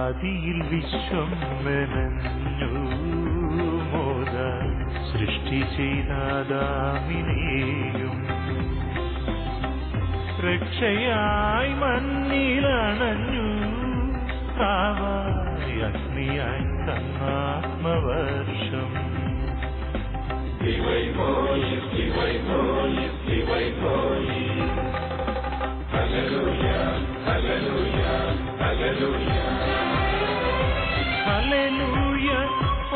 ആദിയിൽ വിശ്വം മെനഞ്ഞു മോദ സൃഷ്ടി ചെയ്താദാമിനെയും രക്ഷയായി മണ്ണിലണഞ്ഞു കാവായി അഗ്നിയായി തന്നാത്മവർഷം ഹല്ലേലൂയ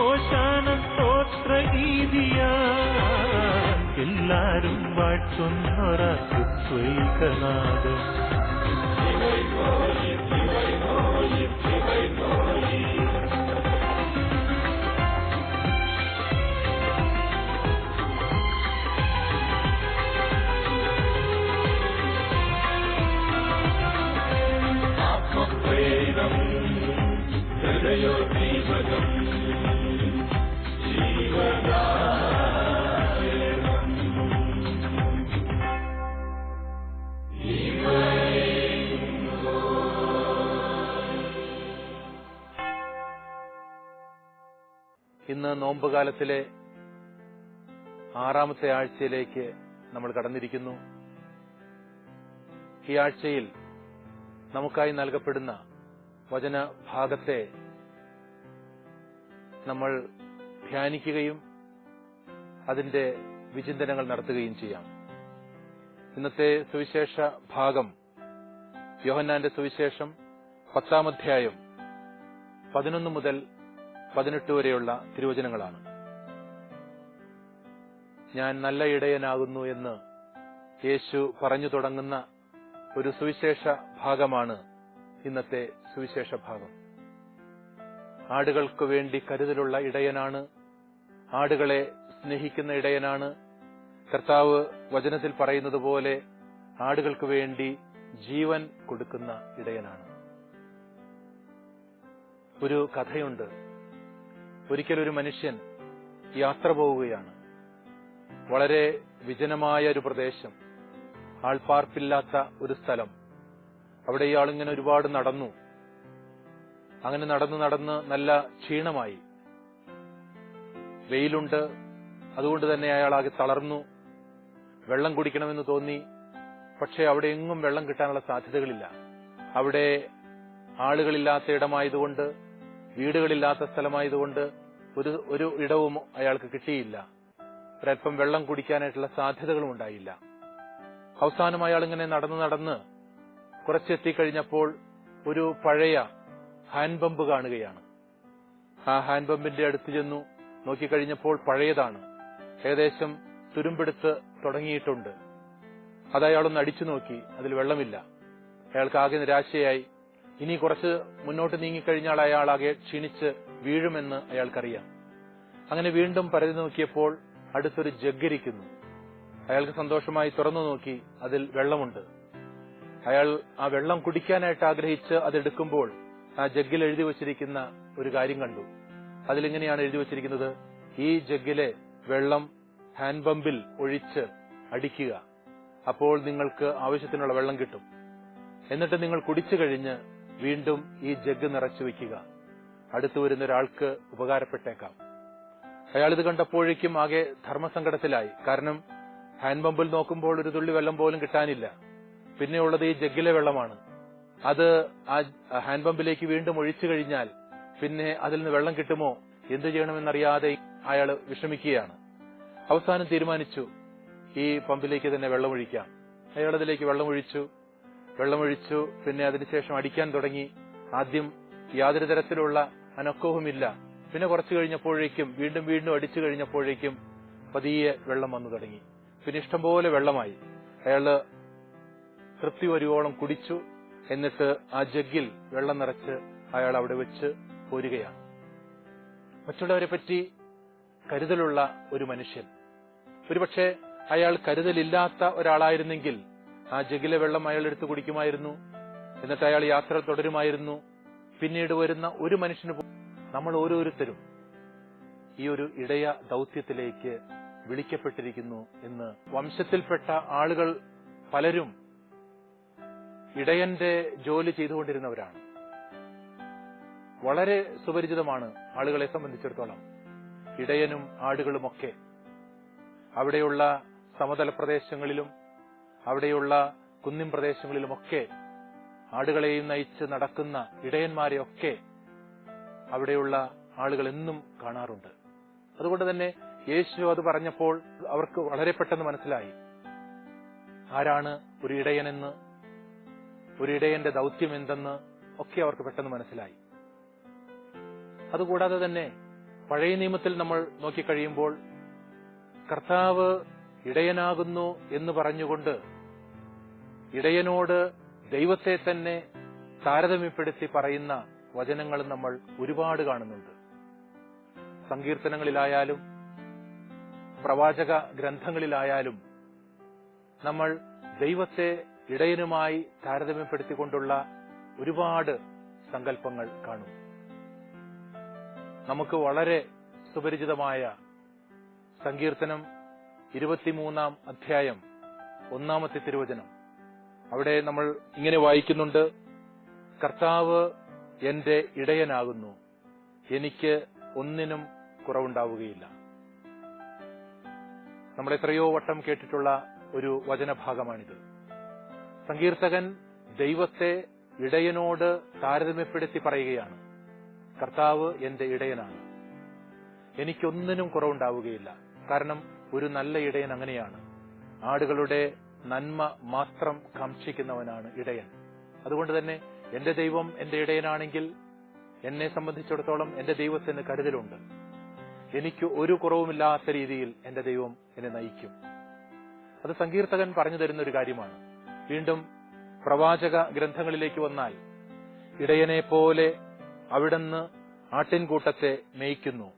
ഓശാന സ്തോത്രഗീതിയ എല്ലാരും വാഴ്ത്തുന്നൊരത്വൈകനാദം ഇന്ന് നോമ്പുകാലത്തിലെ 6ാമത്തെ ആഴ്ചയിലേക്ക് നമ്മൾ കടന്നിരിക്കുന്നു. ഈ ആഴ്ചയിൽ നമുക്കായി നൽകപ്പെടുന്ന വചനഭാഗത്തെ നമ്മൾ ധ്യാനിക്കുകയും അതിന്റെ വിചിന്തനങ്ങൾ നടത്തുകയും ചെയ്യാം. ഇന്നത്തെ സുവിശേഷ ഭാഗം യോഹന്നാന്റെ സുവിശേഷം 10-ാം അധ്യായം 11 മുതൽ 18 വരെയുള്ള തിരുവചനങ്ങളാണ്. ഞാൻ നല്ല ഇടയനാകുന്നു എന്ന് യേശു പറഞ്ഞു തുടങ്ങുന്ന ഒരു സുവിശേഷ ഭാഗമാണ് ഇന്നത്തെ സുവിശേഷ ഭാഗം. ആടുകൾക്ക് വേണ്ടി കരുതലുള്ള ഇടയനാണ്, ആടുകളെ സ്നേഹിക്കുന്ന ഇടയനാണ്. കർത്താവ് വചനത്തിൽ പറയുന്നത് പോലെ ആടുകൾക്ക് വേണ്ടി ജീവൻ കൊടുക്കുന്ന ഇടയനാണ്. ഒരു കഥയുണ്ട്. ഒരിക്കലൊരു മനുഷ്യൻ യാത്ര പോവുകയാണ്. വളരെ വിജനമായ ഒരു പ്രദേശം, ആൾപ്പാർപ്പില്ലാത്ത ഒരു സ്ഥലം. അവിടെ ഇയാളിങ്ങനെ ഒരുപാട് നടന്നു. അങ്ങനെ നടന്ന് നല്ല ക്ഷീണമായി. വെയിലുണ്ട്, അതുകൊണ്ട് തന്നെ അയാളാകെ തളർന്നു. വെള്ളം കുടിക്കണമെന്ന് തോന്നി. പക്ഷെ അവിടെ എങ്ങും വെള്ളം കിട്ടാനുള്ള സാധ്യതകളില്ല. അവിടെ ആളുകളില്ലാത്ത ഇടമായതുകൊണ്ട്, വീടുകളില്ലാത്ത സ്ഥലമായതുകൊണ്ട് ഒരു ഇടവും അയാൾക്ക് കിട്ടിയില്ല. ഒരൽപ്പം വെള്ളം കുടിക്കാനായിട്ടുള്ള സാധ്യതകളും ഉണ്ടായില്ല. അവസാനം അയാൾ ഇങ്ങനെ നടന്ന് കുറച്ചെത്തിക്കഴിഞ്ഞപ്പോൾ ഒരു പഴയ ഹാൻഡ് പമ്പ് കാണുകയാണ്. ആ ഹാൻഡ് പമ്പിന്റെ അടുത്ത് ചെന്നു നോക്കിക്കഴിഞ്ഞപ്പോൾ പഴയതാണ്, ഏകദേശം തുരുമ്പെടുത്ത് തുടങ്ങിയിട്ടുണ്ട്. അത് അയാളൊന്ന് അടിച്ചു നോക്കി, അതിൽ വെള്ളമില്ല. അയാൾക്ക് ആകെ നിരാശയായി. ഇനി കുറച്ച് മുന്നോട്ട് നീങ്ങിക്കഴിഞ്ഞാൽ അയാളാകെ ക്ഷീണിച്ച് വീഴുമെന്ന് അയാൾക്കറിയാം. അങ്ങനെ വീണ്ടും പരതി നോക്കിയപ്പോൾ അടുത്തൊരു ജഗ്ഗിരിക്കുന്നു. അയാൾക്ക് സന്തോഷമായി തുറന്നു നോക്കി, അതിൽ വെള്ളമുണ്ട്. അയാൾ ആ വെള്ളം കുടിക്കാനായിട്ട് ആഗ്രഹിച്ച് അതെടുക്കുമ്പോൾ ആ ജഗ്ഗിൽ എഴുതി വച്ചിരിക്കുന്ന ഒരു കാര്യം കണ്ടു. അതിലിങ്ങനെയാണ് എഴുതി വച്ചിരിക്കുന്നത്: ഈ ജഗ്ഗിലെ വെള്ളം ഹാൻഡ് പമ്പിൽ ഒഴിച്ച് അടിക്കുക, അപ്പോൾ നിങ്ങൾക്ക് ആവശ്യത്തിനുള്ള വെള്ളം കിട്ടും. എന്നിട്ട് നിങ്ങൾ കുടിച്ചു കഴിഞ്ഞ് വീണ്ടും ഈ ജഗ്ഗ് നിറച്ചു വയ്ക്കുക. അടുത്തു വരുന്ന ഒരാൾക്ക് ഉപകാരപ്പെട്ടേക്കാം. അയാൾ ഇത് കണ്ടപ്പോഴേക്കും ആകെ ധർമ്മസങ്കടത്തിലായി. കാരണം ഹാൻഡ് പമ്പിൽ നോക്കുമ്പോൾ ഒരു തുള്ളി വെള്ളം പോലും കിട്ടാനില്ല. പിന്നെയുള്ളത് ഈ ജഗ്ഗിലെ വെള്ളമാണ്. അത് ആ ഹാൻഡ് പമ്പിലേക്ക് വീണ്ടും ഒഴിച്ചു കഴിഞ്ഞാൽ പിന്നെ അതിൽ നിന്ന് വെള്ളം കിട്ടുമോ, എന്തു ചെയ്യണമെന്നറിയാതെ അയാൾ വിഷമിക്കുകയാണ്. അവസാനം തീരുമാനിച്ചു, ഈ പമ്പിലേക്ക് തന്നെ വെള്ളമൊഴിക്കാം. അയാൾ അതിലേക്ക് വെള്ളമൊഴിച്ചു. പിന്നെ അതിനുശേഷം അടിക്കാൻ തുടങ്ങി. ആദ്യം യാതൊരു തരത്തിലുള്ള അനക്കവുമില്ല. പിന്നെ കുറച്ചു കഴിഞ്ഞപ്പോഴേക്കും വീണ്ടും അടിച്ചു കഴിഞ്ഞപ്പോഴേക്കും പതിയെ വെള്ളം വന്നു തുടങ്ങി. പിന്നെ ഇഷ്ടംപോലെ വെള്ളമായി. അയാള് തൃപ്തി വരുവോളം കുടിച്ചു. എന്നിട്ട് ആ ജഗ്ഗിൽ വെള്ളം നിറച്ച് അയാൾ അവിടെ വെച്ച് പോരുകയാണ്. മറ്റുള്ളവരെ പറ്റി കരുതലുള്ള ഒരു മനുഷ്യൻ. ഒരുപക്ഷെ അയാൾ കരുതലില്ലാത്ത ഒരാളായിരുന്നെങ്കിൽ ആ ജഗ്ഗിലെ വെള്ളം അയാൾ എടുത്ത് കുടിക്കുമായിരുന്നു. എന്നിട്ട് അയാൾ യാത്ര തുടരുമായിരുന്നു. പിന്നീട് വരുന്ന ഒരു മനുഷ്യന് നമ്മൾ ഓരോരുത്തരും ഈ ഒരു ഇടയ ദൗത്യത്തിലേക്ക് വിളിക്കപ്പെട്ടിരിക്കുന്നു എന്ന്. വംശത്തിൽപ്പെട്ട ആളുകൾ പലരും ഇടയന്റെ ജോലി ചെയ്തുകൊണ്ടിരുന്നവരാണ്. വളരെ സുപരിചിതമാണ് ആളുകളെ സംബന്ധിച്ചിടത്തോളം. ഇടയനും ആടുകളുമൊക്കെ അവിടെയുള്ള സമതല പ്രദേശങ്ങളിലും അവിടെയുള്ള കുന്നിൻ പ്രദേശങ്ങളിലുമൊക്കെ ആടുകളെയും നയിച്ച് നടക്കുന്ന ഇടയന്മാരെയൊക്കെ അവിടെയുള്ള ആളുകൾ എന്നും കാണാറുണ്ട്. അതുകൊണ്ട് തന്നെ യേശു അത് പറഞ്ഞപ്പോൾ അവർക്ക് വളരെ പെട്ടെന്ന് മനസ്സിലായി ആരാണ് ഒരു ഇടയനെന്ന്, ഒരു ഇടയന്റെ ദൗത്യം എന്തെന്ന് ഒക്കെ അവർക്ക് പെട്ടെന്ന് മനസ്സിലായി. അതുകൂടാതെ തന്നെ പഴയ നിയമത്തിൽ നമ്മൾ നോക്കിക്കഴിയുമ്പോൾ കർത്താവ് ഇടയനാകുന്നു എന്ന് പറഞ്ഞുകൊണ്ട് ഇടയനോട് ദൈവത്തെ തന്നെ താരതമ്യപ്പെടുത്തി പറയുന്ന വചനങ്ങൾ നമ്മൾ ഒരുപാട് കാണുന്നുണ്ട്. സങ്കീർത്തനങ്ങളിലായാലും പ്രവാചക ഗ്രന്ഥങ്ങളിലായാലും നമ്മൾ ദൈവത്തെ ഇടയനുമായി താരതമ്യപ്പെടുത്തിക്കൊണ്ടുള്ള ഒരുപാട് സങ്കല്പങ്ങൾ കാണും. നമുക്ക് വളരെ സുപരിചിതമായ സങ്കീർത്തനം 23-ാം അധ്യായം 1-ാമത്തെ തിരുവചനം, അവിടെ നമ്മൾ ഇങ്ങനെ വായിക്കുന്നുണ്ട്: കർത്താവ് എന്റെ ഇടയനാകുന്നു, എനിക്ക് ഒന്നിനും കുറവുണ്ടാവുകയില്ല. നമ്മൾ എത്രയോ വട്ടം കേട്ടിട്ടുള്ള ഒരു വചനഭാഗമാണിത്. സങ്കീർത്തകൻ ദൈവത്തെ ഇടയനോട് താരതമ്യപ്പെടുത്തി പറയുകയാണ്, കർത്താവ് എന്റെ ഇടയനാണ്, എനിക്കൊന്നിനും കുറവുണ്ടാവുകയില്ല. കാരണം ഒരു നല്ല ഇടയൻ അങ്ങനെയാണ്. ആടുകളുടെ നന്മ മാത്രം കാക്ഷിക്കുന്നവനാണ് ഇടയൻ. അതുകൊണ്ട് തന്നെ എന്റെ ദൈവം എന്റെ ഇടയനാണെങ്കിൽ എന്നെ സംബന്ധിച്ചിടത്തോളം എന്റെ ദൈവത്തിന് കരുതലുണ്ട്. എനിക്ക് ഒരു കുറവുമില്ലാത്ത രീതിയിൽ എന്റെ ദൈവം എന്നെ നയിക്കും. അത് സങ്കീർത്തകൻ പറഞ്ഞു തരുന്ന ഒരു കാര്യമാണ്. വീണ്ടും പ്രവാചക ഗ്രന്ഥങ്ങളിലേക്ക് വന്നാൽ ഇടയനെ പോലെ അവിടുന്ന് ആട്ടിൻകൂട്ടത്തെ മേയ്ക്കുന്നു,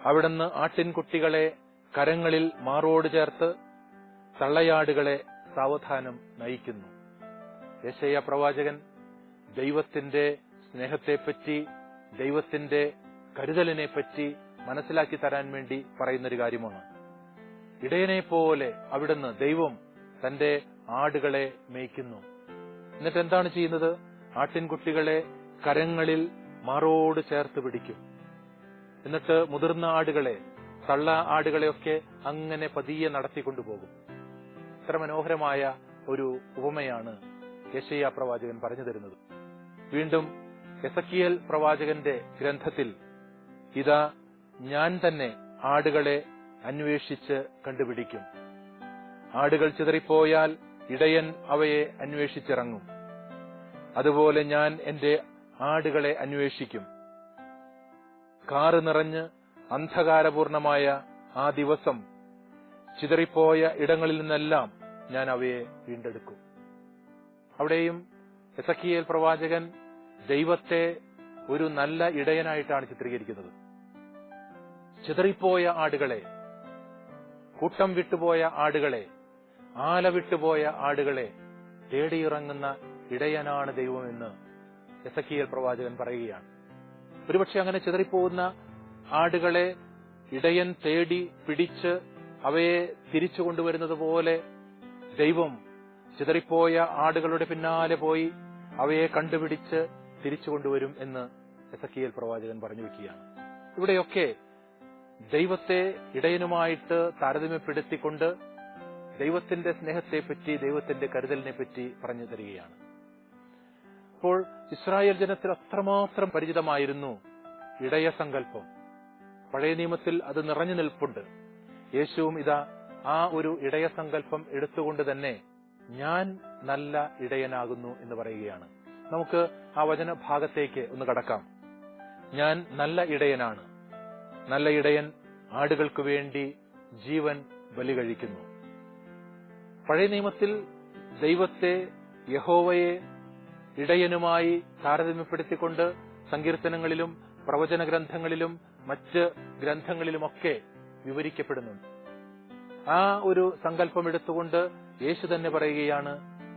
അവിടുന്ന് ആട്ടിൻകുട്ടികളെ കരങ്ങളിൽ മാറോട് ചേർത്ത് തള്ളയാടുകളെ സാവധാനം നയിക്കുന്നു. യെശയ്യാ പ്രവാചകൻ ദൈവത്തിന്റെ സ്നേഹത്തെപ്പറ്റി, ദൈവത്തിന്റെ കരുതലിനെപ്പറ്റി മനസ്സിലാക്കി തരാൻ വേണ്ടി പറയുന്നൊരു കാര്യമാണ്. ഇടയനെ പോലെ അവിടുന്ന് ദൈവം തന്റെ ആടുകളെ മേയ്ക്കുന്നു. എന്നിട്ട് എന്താണ് ചെയ്യുന്നത്? ആട്ടിൻകുട്ടികളെ കരങ്ങളിൽ മാറോട് ചേർത്ത് പിടിക്കും. എന്നിട്ട് മുതിർന്ന ആടുകളെ, തള്ള ആടുകളെയൊക്കെ അങ്ങനെ പതിയെ നടത്തിക്കൊണ്ടുപോകും. ഇത്ര മനോഹരമായ ഒരു ഉപമയാണ് യെശയ്യാ പ്രവാചകൻ പറഞ്ഞു തരുന്നത്. വീണ്ടും എസക്കിയേൽ പ്രവാചകന്റെ ഗ്രന്ഥത്തിൽ ഇതാ ഞാൻ തന്നെ ആടുകളെ അന്വേഷിച്ച് കണ്ടുപിടിക്കും, ആടുകൾ ചിതറിപ്പോയാൽ ഇടയൻ അവയെ അന്വേഷിച്ചിറങ്ങും, അതുപോലെ ഞാൻ എന്റെ ആടുകളെ അന്വേഷിക്കും. കാറ് നിറഞ്ഞ് അന്ധകാരപൂർണമായ ആ ദിവസം ചിതറിപ്പോയ ഇടങ്ങളിൽ നിന്നെല്ലാം ഞാൻ അവയെ വീണ്ടെടുക്കും. അവിടെയും എസക്കിയേൽ പ്രവാചകൻ ദൈവത്തെ ഒരു നല്ല ഇടയനായിട്ടാണ് ചിത്രീകരിക്കുന്നത്. ചിതറിപ്പോയ ആടുകളെ, കൂട്ടം വിട്ടുപോയ ആടുകളെ, ആല വിട്ടുപോയ ആടുകളെ തേടിയിറങ്ങുന്ന ഇടയനാണ് ദൈവമെന്ന് എസക്കിയേൽ പ്രവാചകൻ പറയുകയാണ്. ഒരുപക്ഷെ അങ്ങനെ ചിതറിപ്പോകുന്ന ആടുകളെ ഇടയൻ തേടി പിടിച്ച് അവയെ തിരിച്ചു കൊണ്ടുവരുന്നത് പോലെ ദൈവം ചിതറിപ്പോയ ആടുകളുടെ പിന്നാലെ പോയി അവയെ കണ്ടുപിടിച്ച് തിരിച്ചു കൊണ്ടുവരും എന്ന് എസക്കിയേൽ പ്രവാചകൻ പറഞ്ഞു വെക്കുകയാണ്. ഇവിടെയൊക്കെ ദൈവത്തെ ഇടയനുമായിട്ട് താരതമ്യപ്പെടുത്തിക്കൊണ്ട് ദൈവത്തിന്റെ സ്നേഹത്തെപ്പറ്റി, ദൈവത്തിന്റെ കരുതലിനെ പറ്റി പറഞ്ഞു തരികയാണ്. അപ്പോൾ ഇസ്രായേൽ ജനത്തിൽ അത്രമാത്രം പരിചിതമായിരുന്നു ഇടയസങ്കല്പം. പഴയ നിയമത്തിൽ അത് നിറഞ്ഞു നിൽപ്പുണ്ട്. യേശുവും ഇതാ ആ ഒരു ഇടയസങ്കല്പം എടുത്തുകൊണ്ട് തന്നെ ഞാൻ നല്ല ഇടയനാകുന്നു എന്ന് പറയുകയാണ്. നമുക്ക് ആ വചന ഭാഗത്തേക്ക് ഒന്ന് കടക്കാം. ഞാൻ നല്ല ഇടയനാണ്, നല്ല ഇടയൻ ആടുകൾക്ക് വേണ്ടി ജീവൻ ബലി കഴിക്കുന്നു. പഴയ നിയമത്തിൽ ദൈവത്തെ, യഹോവയെ ഇടയനുമായി താരതമ്യപ്പെടുത്തിക്കൊണ്ട് സങ്കീർത്തനങ്ങളിലും പ്രവചന ഗ്രന്ഥങ്ങളിലും മറ്റ് ഗ്രന്ഥങ്ങളിലുമൊക്കെ വിവരിക്കപ്പെടുന്നുണ്ട്. ആ ഒരു സങ്കല്പം എടുത്തുകൊണ്ട് യേശു തന്നെ പറയുകയാണ്,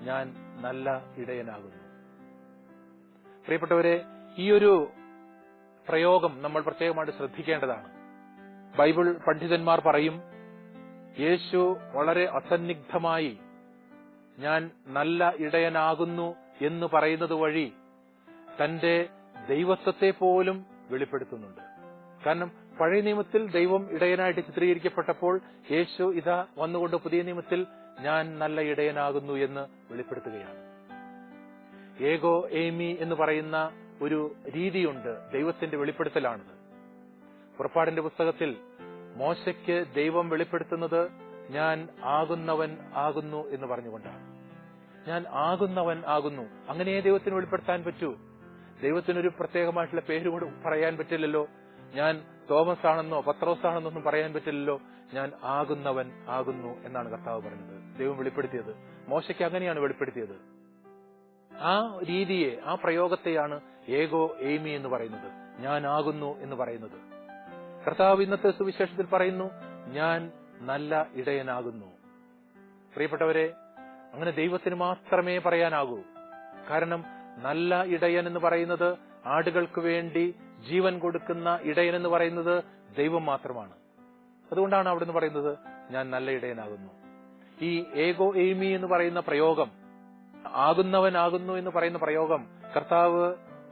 ഞാൻ നല്ല ഇടയനാകുന്നു. പ്രിയപ്പെട്ടവരെ, ഈ ഒരു പ്രയോഗം നമ്മൾ പ്രത്യേകമായിട്ട് ശ്രദ്ധിക്കേണ്ടതാണ്. ബൈബിൾ പണ്ഡിതന്മാർ പറയും, യേശു വളരെ അസന്നിഗ്ധമായി ഞാൻ നല്ല ഇടയനാകുന്നു എന്ന് പറയുന്നത് വഴി തന്റെ ദൈവത്വത്തെ പോലും വെളിപ്പെടുത്തുന്നുണ്ട്. കാരണം പഴയ നിയമത്തിൽ ദൈവം ഇടയനായിട്ട് ചിത്രീകരിക്കപ്പെട്ടപ്പോൾ യേശു ഇതാ വന്നുകൊണ്ട് പുതിയ നിയമത്തിൽ ഞാൻ നല്ല ഇടയനാകുന്നു എന്ന് വെളിപ്പെടുത്തുകയാണ്. ഏഗോ ഏമി എന്ന് പറയുന്ന ഒരു രീതിയുണ്ട്, ദൈവത്തിന്റെ വെളിപ്പെടുത്തലാണിത്. പുറപ്പാടിന്റെ പുസ്തകത്തിൽ മോശയ്ക്ക് ദൈവം വെളിപ്പെടുത്തുന്നത് ഞാൻ ആകുന്നവൻ ആകുന്നു എന്ന് പറഞ്ഞുകൊണ്ടാണ്. ഞാൻ ആകുന്നവൻ ആകുന്നു. അങ്ങനെയേ ദൈവത്തിന് വെളിപ്പെടുത്താൻ പറ്റൂ. ദൈവത്തിനൊരു പ്രത്യേകമായിട്ടുള്ള പേര് കൂടെ പറയാൻ പറ്റില്ലല്ലോ. ഞാൻ തോമസ് ആണെന്നോ പത്രോസ് ആണെന്നോ ഒന്നും പറയാൻ പറ്റില്ലല്ലോ. ഞാൻ ആകുന്നവൻ ആകുന്നു എന്നാണ് കർത്താവ് പറഞ്ഞത്. ദൈവം വെളിപ്പെടുത്തിയത് മോശയ്ക്ക് അങ്ങനെയാണ് വെളിപ്പെടുത്തിയത്. ആ രീതിയെ, ആ പ്രയോഗത്തെയാണ് ഏഗോ ഏമി എന്ന് പറയുന്നത്, ഞാൻ ആകുന്നു എന്ന് പറയുന്നത്. കർത്താവ് ഇന്നത്തെ സുവിശേഷത്തിൽ പറയുന്നു, ഞാൻ നല്ല ഇടയനാകുന്നു. പ്രിയപ്പെട്ടവരെ, അങ്ങനെ ദൈവത്തിന് മാത്രമേ പറയാനാകൂ. കാരണം നല്ല ഇടയൻ എന്ന് പറയുന്നത്, ആടുകൾക്ക് വേണ്ടി ജീവൻ കൊടുക്കുന്ന ഇടയൻ എന്ന് പറയുന്നത് ദൈവം മാത്രമാണ്. അതുകൊണ്ടാണ് അവിടുന്ന് പറയുന്നത് ഞാൻ നല്ല ഇടയനാകുന്നു. ഈ ഏഗോ ഏമി എന്ന് പറയുന്ന പ്രയോഗം, ആകുന്നവൻ ആകുന്നു എന്ന് പറയുന്ന പ്രയോഗം കർത്താവ്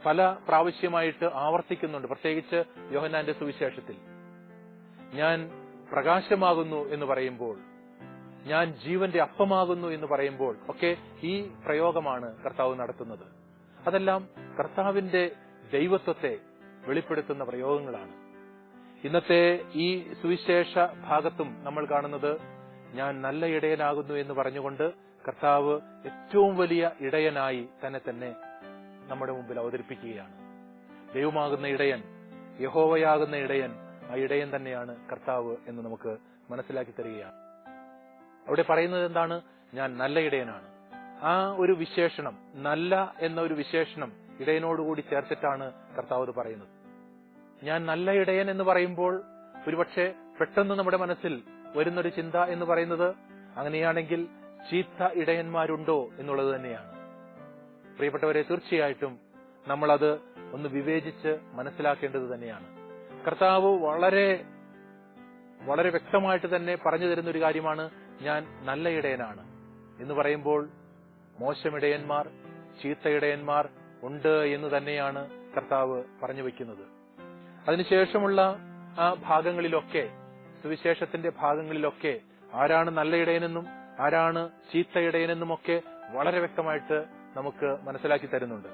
പല പ്രാവശ്യമായിട്ട് ആവർത്തിക്കുന്നുണ്ട്. പ്രത്യേകിച്ച് യോഹന്നാന്റെ സുവിശേഷത്തിൽ ഞാൻ പ്രകാശമാകുന്നു എന്ന് പറയുമ്പോൾ, ഞാൻ ജീവന്റെ അപ്പമാകുന്നു എന്ന് പറയുമ്പോൾ ഒക്കെ ഈ പ്രയോഗമാണ് കർത്താവ് നടത്തുന്നത്. അതെല്ലാം കർത്താവിന്റെ ദൈവത്വത്തെ വെളിപ്പെടുത്തുന്ന പ്രയോഗങ്ങളാണ്. ഇന്നത്തെ ഈ സുവിശേഷ ഭാഗത്തും നമ്മൾ കാണുന്നത് ഞാൻ നല്ല ഇടയനാകുന്നു എന്ന് പറഞ്ഞുകൊണ്ട് കർത്താവ് ഏറ്റവും വലിയ ഇടയനായി തന്നെ നമ്മുടെ മുമ്പിൽ അവതരിപ്പിക്കുകയാണ്. ദൈവമാകുന്ന ഇടയൻ, യഹോവയാകുന്ന ഇടയൻ, ആ ഇടയൻ തന്നെയാണ് കർത്താവ് എന്ന് നമുക്ക് മനസ്സിലാക്കി തരികയാണ്. അവിടെ പറയുന്നത് എന്താണ്? ഞാൻ നല്ല ഇടയനാണ്. ആ ഒരു വിശേഷണം, നല്ല എന്ന ഒരു വിശേഷണം ഇടയനോടുകൂടി ചേർത്തിട്ടാണ് കർത്താവ് പറയുന്നത്. ഞാൻ നല്ല ഇടയൻ എന്ന് പറയുമ്പോൾ ഒരുപക്ഷെ പെട്ടെന്ന് നമ്മുടെ മനസ്സിൽ വരുന്നൊരു ചിന്ത എന്ന് പറയുന്നത്, അങ്ങനെയാണെങ്കിൽ ചീത്ത ഇടയന്മാരുണ്ടോ എന്നുള്ളത് തന്നെയാണ്. പ്രിയപ്പെട്ടവരെ, തീർച്ചയായിട്ടും നമ്മളത് ഒന്ന് വിവേചിച്ച് മനസ്സിലാക്കേണ്ടത് തന്നെയാണ്. കർത്താവ് വളരെ വളരെ വ്യക്തമായിട്ട് തന്നെ പറഞ്ഞു തരുന്ന ഒരു കാര്യമാണ് ഞാൻ നല്ല ഇടയനാണ് എന്ന് പറയുമ്പോൾ. മോശം ഇടയന്മാർ, ചീത്ത ഇടയന്മാർ ഉണ്ട് എന്ന് തന്നെയാണ് കർത്താവ് പറഞ്ഞു വെക്കുന്നത്. അതിനുശേഷമുള്ള ആ ഭാഗങ്ങളിലൊക്കെ, സുവിശേഷത്തിന്റെ ഭാഗങ്ങളിലൊക്കെ ആരാണ് നല്ല ഇടയനെന്നും ആരാണ് ചീത്ത ഇടയനെന്നും ഒക്കെ വളരെ വ്യക്തമായിട്ട് നമുക്ക് മനസ്സിലാക്കി തരുന്നുണ്ട്.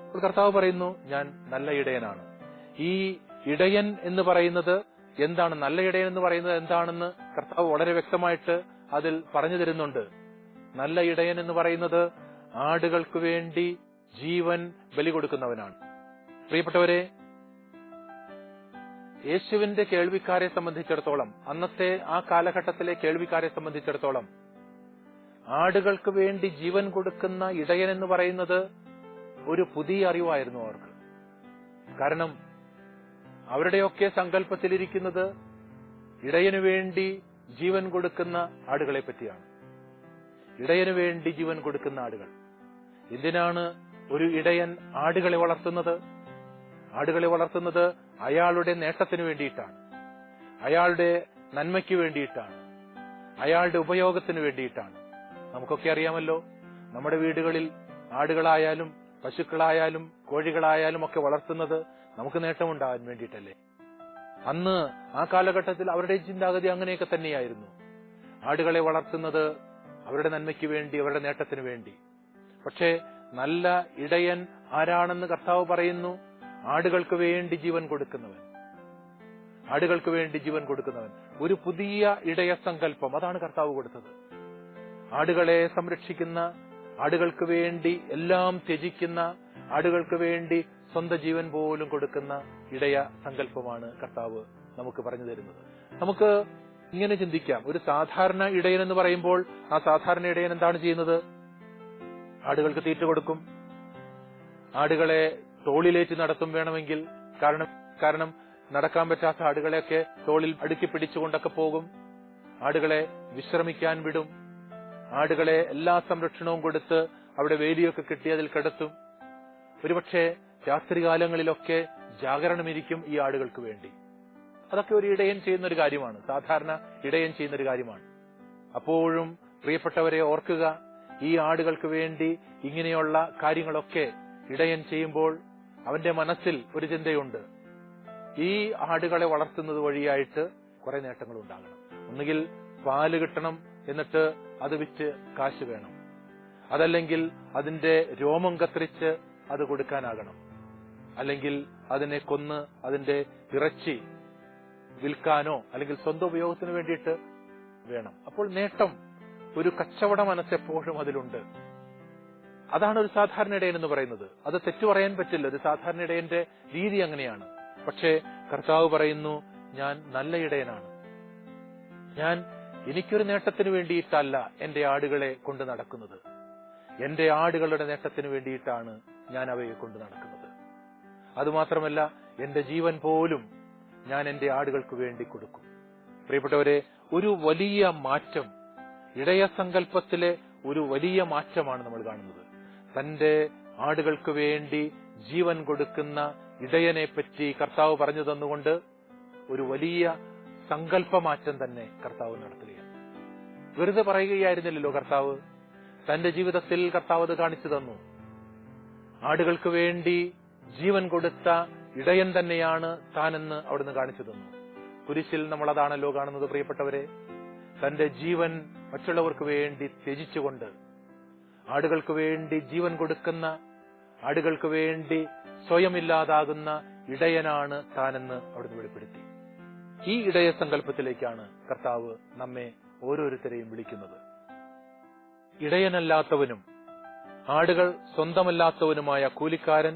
അപ്പോൾ കർത്താവ് പറയുന്നു ഞാൻ നല്ല ഇടയനാണ്. ഈ ഇടയൻ എന്ന് പറയുന്നത് എന്താണ്, നല്ല ഇടയൻ എന്ന് പറയുന്നത് എന്താണെന്ന് കർത്താവ് വളരെ വ്യക്തമായിട്ട് അതിൽ പറഞ്ഞു തരുന്നുണ്ട്. നല്ല ഇടയൻ എന്ന് പറയുന്നത് ആടുകൾക്ക് വേണ്ടി ജീവൻ ബലി കൊടുക്കുന്നവനാണ്. പ്രിയപ്പെട്ടവരെ, യേശുവിന്റെ കേൾവിക്കാരെ സംബന്ധിച്ചിടത്തോളം, അന്നത്തെ ആ കാലഘട്ടത്തിലെ കേൾവിക്കാരെ സംബന്ധിച്ചിടത്തോളം ആടുകൾക്ക് വേണ്ടി ജീവൻ കൊടുക്കുന്ന ഇടയൻ എന്ന് പറയുന്നത് ഒരു പുതിയ അറിവായിരുന്നു അവർക്ക്. കാരണം അവരുടെയൊക്കെ സങ്കല്പത്തിലിരിക്കുന്നത് ഇടയനു വേണ്ടി ജീവൻ കൊടുക്കുന്ന ആടുകളെ പറ്റിയാണ്. ഇടയനു വേണ്ടി ജീവൻ കൊടുക്കുന്ന ആടുകൾ. എന്തിനാണ് ഒരു ഇടയൻ ആടുകളെ വളർത്തുന്നത്? ആടുകളെ വളർത്തുന്നത് അയാളുടെ നേട്ടത്തിന് വേണ്ടിയിട്ടാണ്, അയാളുടെ നന്മയ്ക്ക് വേണ്ടിയിട്ടാണ്, അയാളുടെ ഉപയോഗത്തിന് വേണ്ടിയിട്ടാണ്. നമുക്കൊക്കെ അറിയാമല്ലോ, നമ്മുടെ വീടുകളിൽ ആടുകളായാലും പശുക്കളായാലും കോഴികളായാലും ഒക്കെ വളർത്തുന്നത് നമുക്ക് നേട്ടമുണ്ടാകാൻ വേണ്ടിയിട്ടല്ലേ. അന്ന് ആ കാലഘട്ടത്തിൽ അവരുടെ ചിന്താഗതി അങ്ങനെയൊക്കെ തന്നെയായിരുന്നു. ആടുകളെ വളർത്തുന്നത് അവരുടെ നന്മയ്ക്ക് വേണ്ടി, അവരുടെ നേട്ടത്തിന് വേണ്ടി. പക്ഷേ നല്ല ഇടയൻ ആരാണെന്ന് കർത്താവ് പറയുന്നു? ആടുകൾക്ക് വേണ്ടി ജീവൻ കൊടുക്കുന്നവൻ, ആടുകൾക്ക് വേണ്ടി ജീവൻ കൊടുക്കുന്നവൻ. ഒരു പുതിയ ഇടയ സങ്കല്പം, അതാണ് കർത്താവ് കൊടുത്തത്. ആടുകളെ സംരക്ഷിക്കുന്ന, ആടുകൾക്ക് വേണ്ടി എല്ലാം ത്യജിക്കുന്ന, ആടുകൾക്ക് വേണ്ടി സ്വന്തം ജീവൻ പോലും കൊടുക്കുന്ന ഇടയ സങ്കല്പമാണ് കർത്താവ് നമുക്ക് പറഞ്ഞു തരുന്നത്. നമുക്ക് ഇങ്ങനെ ചിന്തിക്കാം, ഒരു സാധാരണ ഇടയൻ എന്ന് പറയുമ്പോൾ ആ സാധാരണ ഇടയൻ എന്താണ് ചെയ്യുന്നത്? ആടുകൾക്ക് തീറ്റ കൊടുക്കും, ആടുകളെ തോളിലേറ്റ് നടത്തും വേണമെങ്കിൽ. കാരണം നടക്കാൻ പറ്റാത്ത ആടുകളെയൊക്കെ തോളിൽ അടുക്കി പിടിച്ചുകൊണ്ടൊക്കെ പോകും. ആടുകളെ വിശ്രമിക്കാൻ വിടും, ആടുകളെ എല്ലാ സംരക്ഷണവും കൊടുത്ത് അവിടെ വേലിയൊക്കെ കെട്ടി അതിൽ കിടത്തും. ഒരുപക്ഷെ രാത്രികാലങ്ങളിലൊക്കെ ജാഗരണമിരിക്കും ഈ ആടുകൾക്ക് വേണ്ടി. അതൊക്കെ ഒരു ഇടയൻ ചെയ്യുന്ന ഒരു കാര്യമാണ്, സാധാരണ ഇടയൻ ചെയ്യുന്ന ഒരു കാര്യമാണ്. അപ്പോഴും പ്രിയപ്പെട്ടവരെ ഓർക്കുക, ഈ ആടുകൾക്ക് വേണ്ടി ഇങ്ങനെയുള്ള കാര്യങ്ങളൊക്കെ ഇടയൻ ചെയ്യുമ്പോൾ അവന്റെ മനസ്സിൽ ഒരു ചിന്തയുണ്ട്, ഈ ആടുകളെ വളർത്തുന്നത് വഴിയായിട്ട് കുറെ നേട്ടങ്ങൾ ഉണ്ടാകണം. ഒന്നുകിൽ പാല് കിട്ടണം, എന്നിട്ട് അത് വിറ്റ് കാശ് വേണം. അതല്ലെങ്കിൽ അതിന്റെ രോമം കത്തിരിച്ച് അത് കൊടുക്കാനാകണം. അല്ലെങ്കിൽ അതിനെ കൊന്ന് അതിന്റെ ഇറച്ചി വിൽക്കാനോ അല്ലെങ്കിൽ സ്വന്തം ഉപയോഗത്തിന് വേണ്ടിയിട്ട് വേണം. അപ്പോൾ നേട്ടം, ഒരു കച്ചവട മനസ്സെപ്പോഴും അതിലുണ്ട്. അതാണ് ഒരു സാധാരണ ഇടയൻ എന്ന് പറയുന്നത്. അത് തെറ്റു പറയാൻ പറ്റില്ല, ഒരു സാധാരണ ഇടയന്റെ രീതി അങ്ങനെയാണ്. പക്ഷേ കർത്താവ് പറയുന്നു, ഞാൻ നല്ല ഇടയനാണ്. ഞാൻ എനിക്കൊരു നേട്ടത്തിന് വേണ്ടിയിട്ടല്ല എന്റെ ആടുകളെ കൊണ്ട് നടക്കുന്നത്. എന്റെ ആടുകളുടെ നേട്ടത്തിന് വേണ്ടിയിട്ടാണ് ഞാൻ അവയെ കൊണ്ട് നടക്കുന്നത്. അതുമാത്രമല്ല, എന്റെ ജീവൻ പോലും ഞാൻ എന്റെ ആടുകൾക്ക് വേണ്ടി കൊടുക്കും. പ്രിയപ്പെട്ടവരെ, ഒരു വലിയ മാറ്റം, ഇടയസങ്കല്പത്തിലെ ഒരു വലിയ മാറ്റമാണ് നമ്മൾ കാണുന്നത്. തന്റെ ആടുകൾക്ക് വേണ്ടി ജീവൻ കൊടുക്കുന്ന ഇടയനെ പറ്റി കർത്താവ് പറഞ്ഞു തന്നുകൊണ്ട് ഒരു വലിയ സങ്കല്പമാറ്റം തന്നെ കർത്താവ് നടത്തുകയാണ്. വെറുതെ പറയുകയായിരുന്നില്ലല്ലോ കർത്താവ്. തന്റെ ജീവിതത്തിൽ കർത്താവ് അത് കാണിച്ചു തന്നു. ആടുകൾക്ക് വേണ്ടി ജീവൻ കൊടുത്ത ഇടയൻ തന്നെയാണ് താനെന്ന് അവിടുന്ന് കാണിച്ചു തന്നു. കുരിശിൽ നമ്മൾ അതാണല്ലോ കാണുന്നത് പ്രിയപ്പെട്ടവരെ. തന്റെ ജീവൻ മറ്റുള്ളവർക്ക് വേണ്ടി ത്യജിച്ചുകൊണ്ട് ആടുകൾക്ക് വേണ്ടി ജീവൻ കൊടുക്കുന്ന, ആടുകൾക്ക് വേണ്ടി സ്വയം ഇല്ലാതാകുന്ന ഇടയനാണ് താനെന്ന് അവിടുന്ന് വെളിപ്പെടുത്തി. ഈ ഇടയസങ്കല്പത്തിലേക്കാണ് കർത്താവ് നമ്മെ ഓരോരുത്തരെയും വിളിക്കുന്നത്. ഇടയനല്ലാത്തവനും ആടുകൾ സ്വന്തമല്ലാത്തവനുമായ കൂലിക്കാരൻ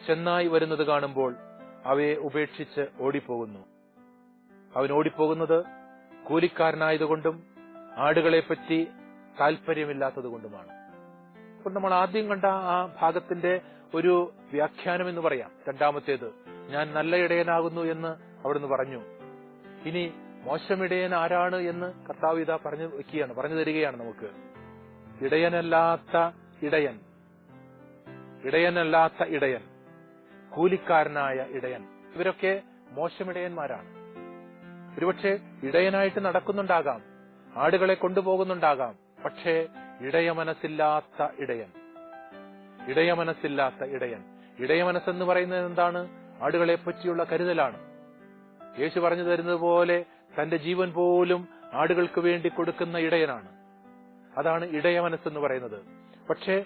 ചെന്നായി വരുന്നത് കാണുമ്പോൾ അവയെ ഉപേക്ഷിച്ച് ഓടിപ്പോകുന്നു. അവൻ ഓടിപ്പോകുന്നത് കൂലിക്കാരനായതുകൊണ്ടും ആടുകളെപ്പറ്റി താല്പര്യമില്ലാത്തതുകൊണ്ടുമാണ്. അപ്പോൾ നമ്മൾ ആദ്യം കണ്ട ആ ഭാഗത്തിന്റെ ഒരു വ്യാഖ്യാനം എന്ന് പറയാം. രണ്ടാമത്തേത്, ഞാൻ നല്ല ഇടയനാകുന്നു എന്ന് അവിടുന്ന് പറഞ്ഞു. ഇനി മോശമിടയൻ ആരാണ് എന്ന് കർത്താവ് ഇതാ പറഞ്ഞു തരികയാണ് നമുക്ക്. ഇടയനല്ലാത്ത ഇടയൻ, ഇടയനല്ലാത്ത ഇടയൻ, കൂലിക്കാരനായ ഇടയൻ, ഇവരൊക്കെ മോശമിടയന്മാരാണ്. ഒരുപക്ഷെ ഇടയനായിട്ട് നടക്കുന്നുണ്ടാകാം, ആടുകളെ കൊണ്ടുപോകുന്നുണ്ടാകാം. പക്ഷേ ഇടയമനസ്സില്ലാത്ത ഇടയൻ, ഇടയമനസ്സില്ലാത്ത ഇടയൻ. ഇടയമനസ്സെന്ന് പറയുന്നത് എന്താണ്? ആടുകളെ പറ്റിയുള്ള കരുതലാണ്. യേശു പറഞ്ഞു തരുന്നത് പോലെ തന്റെ ജീവൻ പോലും ആടുകൾക്ക് വേണ്ടി കൊടുക്കുന്ന ഇടയനാണ്. അതാണ് ഇടയമനസ്സെന്ന് പറയുന്നത്. പക്ഷേ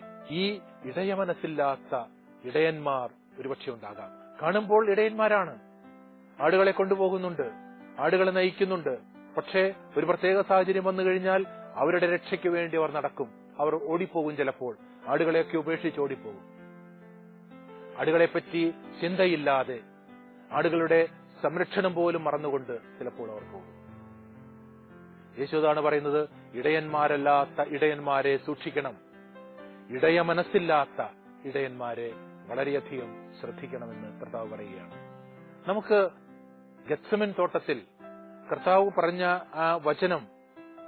ഈ ഇടയമനസ്സില്ലാത്ത ഇടയന്മാർ ഒരുപക്ഷെ ഉണ്ടാകാം. കാണുമ്പോൾ ഇടയന്മാരാണ്, ആടുകളെ കൊണ്ടുപോകുന്നുണ്ട്, ആടുകളെ നയിക്കുന്നുണ്ട്. പക്ഷേ ഒരു പ്രത്യേക സാഹചര്യം വന്നു കഴിഞ്ഞാൽ അവരുടെ രക്ഷയ്ക്ക് വേണ്ടി അവർ നടക്കും. അവർ ഓടിപ്പോകും. ചിലപ്പോൾ ആടുകളെയൊക്കെ ഉപേക്ഷിച്ച് ഓടിപ്പോകും. ആടുകളെപ്പറ്റി ചിന്തയില്ലാതെ, ആടുകളുടെ സംരക്ഷണം പോലും മറന്നുകൊണ്ട് ചിലപ്പോൾ അവർ പോകും. യേശുദാണ് പറയുന്നത്, ഇടയന്മാരല്ലാത്ത ഇടയന്മാരെ സൂക്ഷിക്കണം. ഇടയ മനസ്സില്ലാത്ത ഇടയന്മാരെ വളരെയധികം ശ്രദ്ധിക്കണമെന്ന് കർത്താവ് പറയുകയാണ്. നമുക്ക് ഗത്സമൻ തോട്ടത്തിൽ കർത്താവ് പറഞ്ഞ ആ വചനം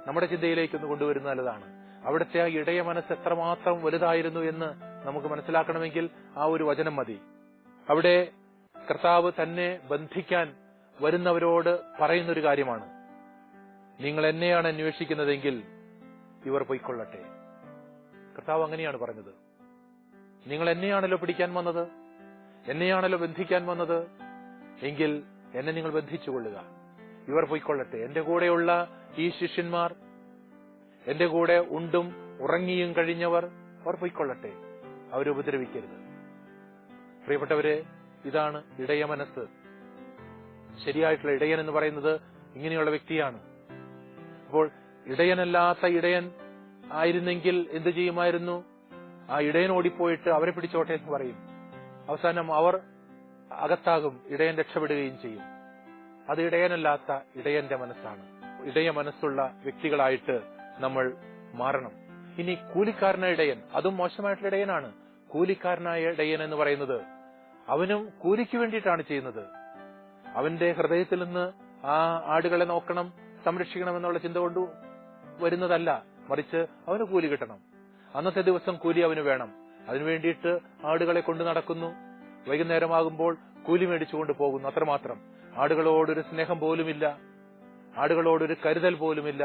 നമ്മുടെ ചിന്തയിലേക്കൊന്ന് കൊണ്ടുവരുന്ന നല്ലതാണ്. അവിടുത്തെ ആ ഇടയ മനസ്സ് എത്രമാത്രം വലുതായിരുന്നു എന്ന് നമുക്ക് മനസ്സിലാക്കണമെങ്കിൽ ആ ഒരു വചനം മതി. അവിടെ കർത്താവ് തന്നെ ബന്ധിക്കാൻ വരുന്നവരോട് പറയുന്നൊരു കാര്യമാണ്, നിങ്ങൾ എന്നെയാണ് അന്വേഷിക്കുന്നതെങ്കിൽ ഇവർ പൊയ്ക്കൊള്ളട്ടെ. കർത്താവ് അങ്ങനെയാണ് പറഞ്ഞത്. നിങ്ങൾ എന്നെയാണല്ലോ പിടിക്കാൻ വന്നത്, എന്നെയാണല്ലോ ബന്ധിക്കാൻ വന്നത്, എങ്കിൽ എന്നെ നിങ്ങൾ ബന്ധിച്ചുകൊള്ളുക. ഇവർ പൊയ്ക്കൊള്ളട്ടെ. എന്റെ കൂടെയുള്ള ഈ ശിഷ്യന്മാർ, എന്റെ കൂടെ ഉണ്ടും ഉറങ്ങിയും കഴിഞ്ഞവർ, അവർ പൊയ്ക്കൊള്ളട്ടെ, അവരെ ഉപദ്രവിക്കരുത്. പ്രിയപ്പെട്ടവരെ, ഇതാണ് ഇടയ മനസ്സ്. ശരിയായിട്ടുള്ള ഇടയൻ എന്ന് പറയുന്നത് ഇങ്ങനെയുള്ള വ്യക്തിയാണ്. അപ്പോൾ ഇടയനല്ലാത്ത ഇടയൻ ആയിരുന്നെങ്കിൽ എന്ത് ചെയ്യുമായിരുന്നു? ആ ഇടയൻ ഓടിപ്പോയിട്ട് അവരെ പിടിച്ചോട്ടെ എന്ന് പറയും. അവസാനം അവർ അകത്താകും, ഇടയൻ രക്ഷപ്പെടുകയും ചെയ്യും. അത് ഇടയനല്ലാത്ത ഇടയന്റെ മനസ്സാണ്. ഇടയ മനസ്സുള്ള വ്യക്തികളായിട്ട് നമ്മൾ മാറണം. ഇനി കൂലിക്കാരനായ ഇടയൻ, അതും മോശമായിട്ടുള്ള ഇടയനാണ്. കൂലിക്കാരനായ ഇടയൻ എന്ന് പറയുന്നത് അവനും കൂലിക്ക് വേണ്ടിയിട്ടാണ് ചെയ്യുന്നത്. അവന്റെ ഹൃദയത്തിൽ നിന്ന് ആ ആടുകളെ നോക്കണം, സംരക്ഷിക്കണം എന്നുള്ള ചിന്ത കൊണ്ട് വരുന്നതല്ല. മറിച്ച് അവന് കൂലി കിട്ടണം. അന്നത്തെ ദിവസം കൂലി അവന് വേണം. അതിനുവേണ്ടിയിട്ട് ആടുകളെ കൊണ്ടു നടക്കുന്നു. വൈകുന്നേരമാകുമ്പോൾ കൂലി മേടിച്ചുകൊണ്ട് പോകുന്നു, അത്രമാത്രം. ആടുകളോടൊരു സ്നേഹം പോലുമില്ല, ആടുകളോടൊരു കരുതൽ പോലുമില്ല.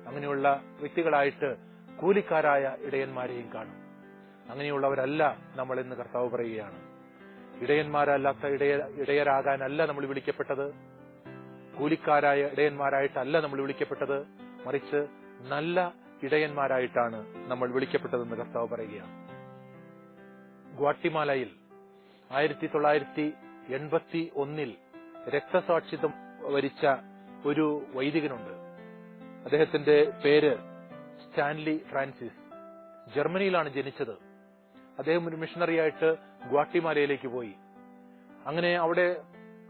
അങ്ങനെയുള്ള വ്യക്തികളായിട്ട് കൂലിക്കാരായ ഇടയന്മാരെയും കാണും. അങ്ങനെയുള്ളവരല്ല നമ്മൾ എന്ന് കർത്താവ് പറയുകയാണ്. ഇടയന്മാരല്ലാത്ത ഇടയരാകാനല്ല നമ്മൾ വിളിക്കപ്പെട്ടത്. കൂലിക്കാരായ ഇടയന്മാരായിട്ടല്ല നമ്മൾ വിളിക്കപ്പെട്ടത്. മറിച്ച് നല്ല ഇടയന്മാരായിട്ടാണ് നമ്മൾ വിളിക്കപ്പെട്ടതെന്ന് കർത്താവ് പറയുകയാണ്. ഗ്വാട്ടിമാലയിൽ 1981 രക്തസാക്ഷിത്വം വരിച്ച ഒരു വൈദികനുണ്ട്. അദ്ദേഹത്തിന്റെ പേര് സ്റ്റാൻലി ഫ്രാൻസിസ്. ജർമ്മനിയിലാണ് ജനിച്ചത്. അദ്ദേഹം ഒരു മിഷണറിയായിട്ട് ഗ്വാട്ടിമാലയിലേക്ക് പോയി. അങ്ങനെ അവിടെ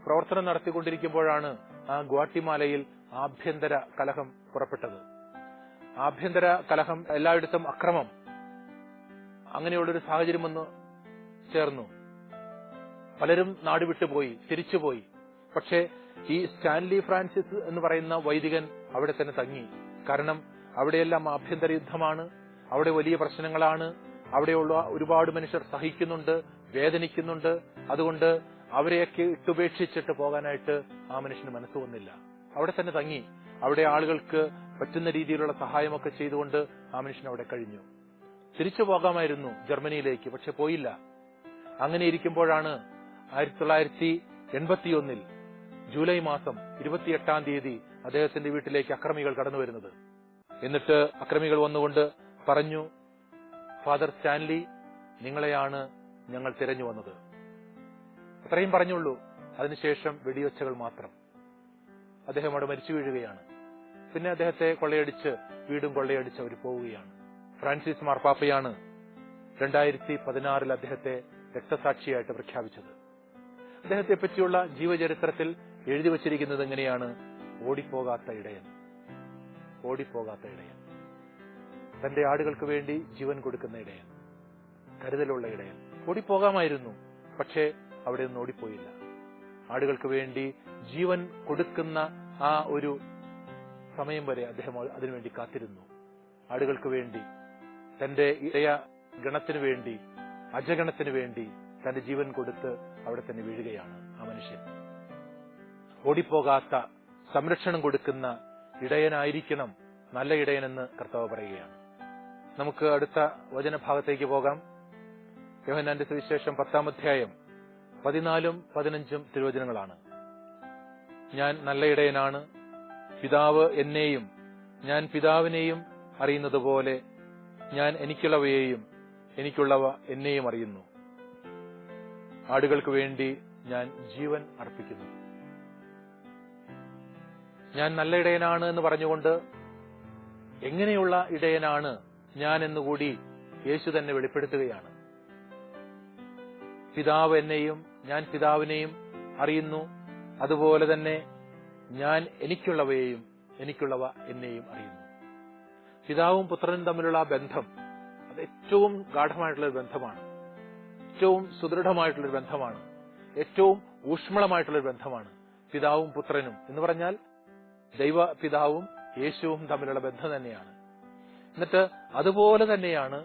പ്രവർത്തനം നടത്തിക്കൊണ്ടിരിക്കുമ്പോഴാണ് ആ ഗ്വാട്ടിമാലയിൽ ആഭ്യന്തര കലഹം പുറപ്പെട്ടത്. ആഭ്യന്തര കലഹം, എല്ലായിടത്തും അക്രമം, അങ്ങനെയുള്ളൊരു സാഹചര്യം വന്ന് ചേർന്നു. പലരും നാട് വിട്ടുപോയി, തിരിച്ചുപോയി. പക്ഷേ ഈ സ്റ്റാൻലി ഫ്രാൻസിസ് എന്ന് പറയുന്ന വൈദികൻ അവിടെ തന്നെ തങ്ങി. കാരണം അവിടെയെല്ലാം ആഭ്യന്തര യുദ്ധമാണ്, അവിടെ വലിയ പ്രശ്നങ്ങളാണ്, അവിടെയുള്ള ഒരുപാട് മനുഷ്യർ സഹിക്കുന്നുണ്ട്, വേദനിക്കുന്നുണ്ട്. അതുകൊണ്ട് അവരെയൊക്കെ ഇട്ടുപേക്ഷിച്ചിട്ട് പോകാനായിട്ട് ആ മനുഷ്യന് മനസ്സ് വന്നില്ല. അവിടെ തന്നെ തങ്ങി. അവിടെ ആളുകൾക്ക് പറ്റുന്ന രീതിയിലുള്ള സഹായമൊക്കെ ചെയ്തുകൊണ്ട് ആ മനുഷ്യൻ അവിടെ കഴിഞ്ഞു. തിരിച്ചു പോകാമായിരുന്നു ജർമ്മനിയിലേക്ക്, പക്ഷെ പോയില്ല. അങ്ങനെ ഇരിക്കുമ്പോഴാണ് 1981 ജൂലൈ മാസം 28 അദ്ദേഹത്തിന്റെ വീട്ടിലേക്ക് അക്രമികൾ കടന്നു വരുന്നത്. എന്നിട്ട് അക്രമികൾ വന്നുകൊണ്ട് പറഞ്ഞു, ഫാദർ സ്റ്റാൻലി, നിങ്ങളെയാണ് ഞങ്ങൾ തിരഞ്ഞു വന്നത്. അത്രയും പറഞ്ഞുള്ളൂ. അതിനുശേഷം വെടിയൊച്ചകൾ മാത്രം. അദ്ദേഹം അവിടെ മരിച്ചു വീഴുകയാണ്. പിന്നെ അദ്ദേഹത്തെ കൊള്ളയടിച്ച്, വീടും കൊള്ളയടിച്ച് അവർ പോവുകയാണ്. ഫ്രാൻസിസ് മാർപ്പാപ്പയാണ് 2016 അദ്ദേഹത്തെ രക്തസാക്ഷിയായിട്ട് പ്രഖ്യാപിച്ചത്. അദ്ദേഹത്തെ പറ്റിയുള്ള ജീവചരിത്രത്തിൽ എഴുതി വച്ചിരിക്കുന്നത് എങ്ങനെയാണ്? ഓടിപ്പോകാത്ത ഇടയൻ. ഓടിപ്പോകാത്ത ഇടയൻ, തന്റെ ആടുകൾക്ക് വേണ്ടി ജീവൻ കൊടുക്കുന്ന ഇടയൻ, കരുതലുള്ള ഇടയൻ. ഓടിപ്പോകാമായിരുന്നു, പക്ഷേ അവിടെ നിന്ന് ഓടിപ്പോയില്ല. ആടുകൾക്ക് വേണ്ടി ജീവൻ കൊടുക്കുന്ന ആ ഒരു സമയം വരെ അദ്ദേഹം അതിനുവേണ്ടി കാത്തിരുന്നു. ആടുകൾക്ക് വേണ്ടി, തന്റെ ഇടയ ഗണത്തിനു വേണ്ടി, അജഗണത്തിനു വേണ്ടി തന്റെ ജീവൻ കൊടുത്ത് അവിടെ തന്നെ വീഴുകയാണ് ആ മനുഷ്യൻ. ഓടിപ്പോകാത്ത, സംരക്ഷണം കൊടുക്കുന്ന ഇടയനായിരിക്കണം നല്ല ഇടയനെന്ന് കർത്താവ് പറയുകയാണ്. നമുക്ക് അടുത്ത വചനഭാഗത്തേക്ക് പോകാം. യോഹന്നാന്റെ സുവിശേഷം 10-ാം അധ്യായം 14-15 തിരുവചനങ്ങളാണ്. ഞാൻ നല്ല ഇടയനാണ്, പിതാവ് എന്നെയും ഞാൻ പിതാവിനെയും അറിയുന്നത് പോലെ ഞാൻ എനിക്കുള്ളവയെയും എനിക്കുള്ളവ എന്നെയും അറിയുന്നു. ആടുകൾക്ക് വേണ്ടി ഞാൻ ജീവൻ അർപ്പിക്കുന്നു. ഞാൻ നല്ല ഇടയനാണ് എന്ന് പറഞ്ഞുകൊണ്ട് എങ്ങനെയുള്ള ഇടയനാണ് ഞാൻ എന്നുകൂടി യേശു തന്നെ വെളിപ്പെടുത്തുകയാണ്. പിതാവ് എന്നെയും ഞാൻ പിതാവിനെയും അറിയുന്നു, അതുപോലെ തന്നെ ഞാൻ എനിക്കുള്ളവയെയും എനിക്കുള്ളവ എന്നെയും അറിയുന്നു. പിതാവും പുത്രനും തമ്മിലുള്ള ആ ബന്ധം, അത് ഏറ്റവും ഗാഢമായിട്ടുള്ളൊരു ബന്ധമാണ്, ഏറ്റവും സുദൃഢമായിട്ടുള്ളൊരു ബന്ധമാണ്, ഏറ്റവും ഊഷ്മളമായിട്ടുള്ളൊരു ബന്ധമാണ് പിതാവും പുത്രനും എന്ന് പറഞ്ഞാൽ ദൈവ പിതാവും യേശുവും തമ്മിലുള്ള ബന്ധം തന്നെയാണ്. എന്നിട്ട് അതുപോലെ തന്നെയാണ്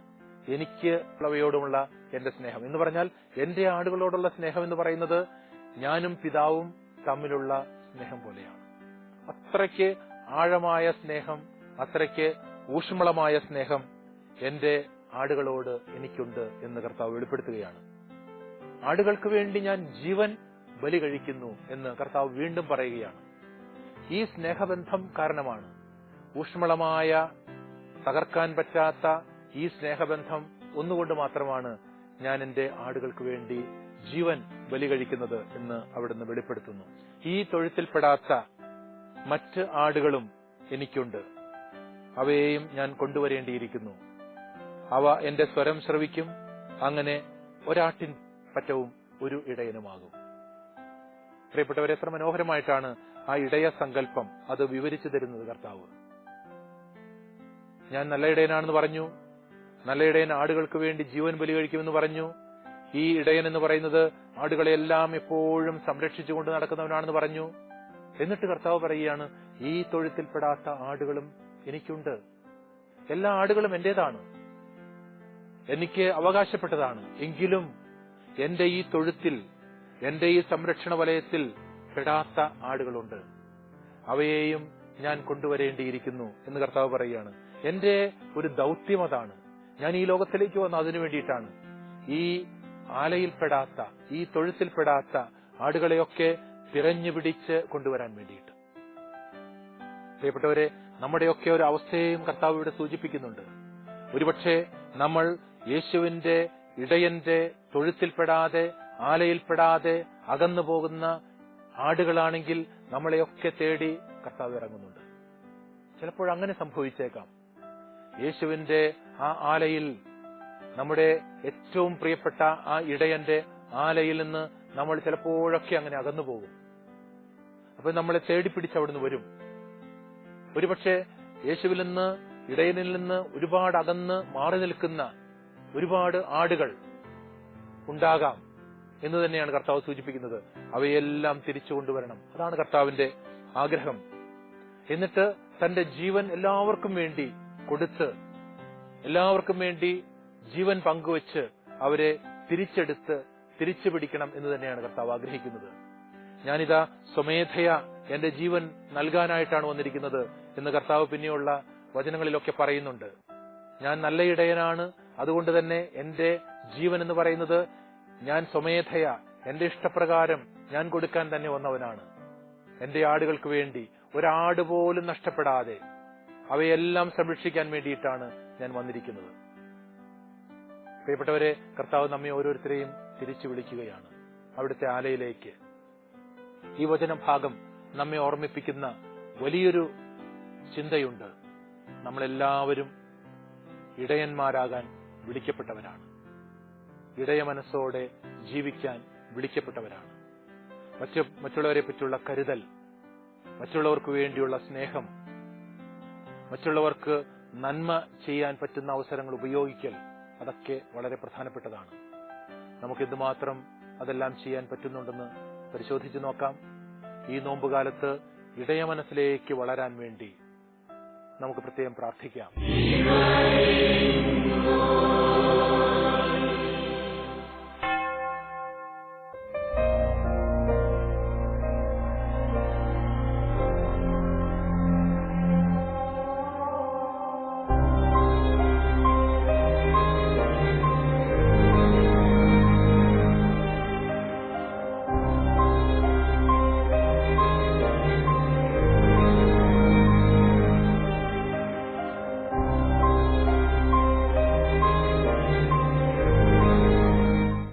എനിക്ക് ഉള്ളവയോടുമുള്ള എന്റെ സ്നേഹം എന്ന് പറഞ്ഞാൽ, എന്റെ ആടുകളോടുള്ള സ്നേഹം എന്ന് പറയുന്നത് ഞാനും പിതാവും തമ്മിലുള്ള സ്നേഹം പോലെയാണ്. അത്രയ്ക്ക് ആഴമായ സ്നേഹം, അത്രയ്ക്ക് ഊഷ്മളമായ സ്നേഹം എന്റെ ആടുകളോട് എനിക്കുണ്ട് എന്ന് കർത്താവ് വെളിപ്പെടുത്തുകയാണ്. ആടുകൾക്ക് വേണ്ടി ഞാൻ ജീവൻ ബലി കഴിക്കുന്നു എന്ന് കർത്താവ് വീണ്ടും പറയുകയാണ്. ഈ സ്നേഹബന്ധം കാരണമാണ്, ഊഷ്മളമായ, തകർക്കാൻ പറ്റാത്ത ഈ സ്നേഹബന്ധം ഒന്നുകൊണ്ട് മാത്രമാണ് ഞാൻ എന്റെ ആടുകൾക്ക് വേണ്ടി ജീവൻ ബലി കഴിക്കുന്നത് എന്ന് അവിടുന്ന് വെളിപ്പെടുത്തുന്നു. ഈ തൊഴുത്തിൽപ്പെടാത്ത മറ്റ് ആടുകളും എനിക്കുണ്ട്, അവയെയും ഞാൻ കൊണ്ടുവരേണ്ടിയിരിക്കുന്നു. അവ എന്റെ സ്വരം ശ്രവിക്കും, അങ്ങനെ ഒരാട്ടിൻ പറ്റവും ഒരു ഇടയനുമാകും. പ്രിയപ്പെട്ടവരെ, എത്ര മനോഹരമായിട്ടാണ് ആ ഇടയ സങ്കല്പം അത് വിവരിച്ചു തരുന്നത് കർത്താവ്. ഞാൻ നല്ല ഇടയനാണെന്ന് പറഞ്ഞു, നല്ല ഇടയൻ ആടുകൾക്ക് വേണ്ടി ജീവൻ ബലി കഴിക്കുമെന്ന് പറഞ്ഞു. ഈ ഇടയൻ എന്ന് പറയുന്നത് ആടുകളെല്ലാം എപ്പോഴും സംരക്ഷിച്ചുകൊണ്ട് നടക്കുന്നവനാണെന്ന് പറഞ്ഞു. എന്നിട്ട് കർത്താവ് പറയുകയാണ്, ഈ തൊഴുത്തിൽപ്പെടാത്ത ആടുകളും എനിക്കുണ്ട്. എല്ലാ ആടുകളും എന്റേതാണ്, എനിക്ക് അവകാശപ്പെട്ടതാണ്. എങ്കിലും എന്റെ ഈ തൊഴുത്തിൽ, എന്റെ ഈ സംരക്ഷണ വലയത്തിൽ പെടാത്ത ആടുകളുണ്ട്, അവയെയും ഞാൻ കൊണ്ടുവരേണ്ടിയിരിക്കുന്നു എന്ന് കർത്താവ് പറയുകയാണ്. എന്റെ ഒരു ദൗത്യം അതാണ്. ഞാൻ ഈ ലോകത്തിലേക്ക് വന്ന അതിനു വേണ്ടിയിട്ടാണ്. ഈ ആലയിൽപ്പെടാത്ത, ഈ തൊഴുത്തിൽപ്പെടാത്ത ആടുകളെയൊക്കെ തിരഞ്ഞു പിടിച്ച് കൊണ്ടുവരാൻ വേണ്ടിയിട്ട്. പ്രിയപ്പെട്ടവരെ, നമ്മുടെയൊക്കെ ഒരു അവസ്ഥയെയും കർത്താവ് ഇവിടെ സൂചിപ്പിക്കുന്നുണ്ട്. ഒരുപക്ഷെ നമ്മൾ യേശുവിന്റെ ഇടയന്റെ തൊഴുത്തിൽപ്പെടാതെ, ആലയിൽപ്പെടാതെ അകന്നു പോകുന്ന ആടുകളാണെങ്കിൽ നമ്മളെയൊക്കെ തേടി കർത്താവ് ഇറങ്ങുന്നുണ്ട്. ചിലപ്പോൾ അങ്ങനെ സംഭവിച്ചേക്കാം. യേശുവിന്റെ ആ ആലയിൽ, നമ്മുടെ ഏറ്റവും പ്രിയപ്പെട്ട ആ ഇടയന്റെ ആലയിൽ നിന്ന് നമ്മൾ ചിലപ്പോഴൊക്കെ അങ്ങനെ അകന്നു പോകും. അപ്പൊ നമ്മളെ തേടിപ്പിടിച്ച് അവിടുന്ന് വരും. ഒരുപക്ഷെ യേശുവിൽ നിന്ന്, ഇടയനിൽ നിന്ന് ഒരുപാട് അകന്ന് മാറി നിൽക്കുന്ന ഒരുപാട് ആടുകൾ ഉണ്ടാകാം എന്ന് തന്നെയാണ് കർത്താവ് സൂചിപ്പിക്കുന്നത്. അവയെല്ലാം തിരിച്ചു കൊണ്ടുവരണം. അതാണ് കർത്താവിന്റെ ആഗ്രഹം. എന്നിട്ട് തന്റെ ജീവൻ എല്ലാവർക്കും വേണ്ടി കൊടുത്ത്, എല്ലാവർക്കും വേണ്ടി ജീവൻ പങ്കുവച്ച് അവരെ തിരിച്ചെടുത്ത് തിരിച്ചു പിടിക്കണം എന്ന് തന്നെയാണ് കർത്താവ് ആഗ്രഹിക്കുന്നത്. ഞാനിതാ സ്വമേധയ എന്റെ ജീവൻ നൽകാനായിട്ടാണ് വന്നിരിക്കുന്നത് എന്ന് കർത്താവ് പിന്നെയുള്ള വചനങ്ങളിലൊക്കെ പറയുന്നുണ്ട്. ഞാൻ നല്ല ഇടയനാണ്, അതുകൊണ്ട് തന്നെ എന്റെ ജീവൻ എന്ന് പറയുന്നത് ഞാൻ സ്വമേധയ എന്റെ ഇഷ്ടപ്രകാരം ഞാൻ കൊടുക്കാൻ തന്നെ വന്നവനാണ്. എന്റെ ആടുകൾക്ക് വേണ്ടി ഒരാട് പോലും നഷ്ടപ്പെടാതെ അവയെല്ലാം സംരക്ഷിക്കാൻ വേണ്ടിയിട്ടാണ് ഞാൻ വന്നിരിക്കുന്നത്. പ്രിയപ്പെട്ടവരെ, കർത്താവ് നമ്മെ ഓരോരുത്തരെയും തിരിച്ചു വിളിക്കുകയാണ് അവിടുത്തെ ആലയിലേക്ക്. ഈ വചനഭാഗം നമ്മെ ഓർമ്മിപ്പിക്കുന്ന വലിയൊരു ചിന്തയുണ്ട്. നമ്മളെല്ലാവരും ഇടയന്മാരാകാൻ വിളിക്കപ്പെട്ടവരാണ്. ഇടയ മനസ്സോടെ ജീവിക്കാൻ വിളിക്കപ്പെട്ടവരാണ്. മറ്റുള്ളവരെ പറ്റിയുള്ള കരുതൽ, മറ്റുള്ളവർക്ക് വേണ്ടിയുള്ള സ്നേഹം, മറ്റുള്ളവർക്ക് നന്മ ചെയ്യാൻ പറ്റുന്ന അവസരങ്ങൾ ഉപയോഗിക്കൽ, അതൊക്കെ വളരെ പ്രധാനപ്പെട്ടതാണ്. നമുക്ക് എന്തുമാത്രം അതെല്ലാം ചെയ്യാൻ പറ്റുന്നുണ്ടെന്ന് പരിശോധിച്ചു നോക്കാം. ഈ നോമ്പുകാലത്ത് ഇടയ മനസ്സിലേക്ക് വളരാൻ വേണ്ടി നമുക്ക് പ്രത്യേകം പ്രാർത്ഥിക്കാം.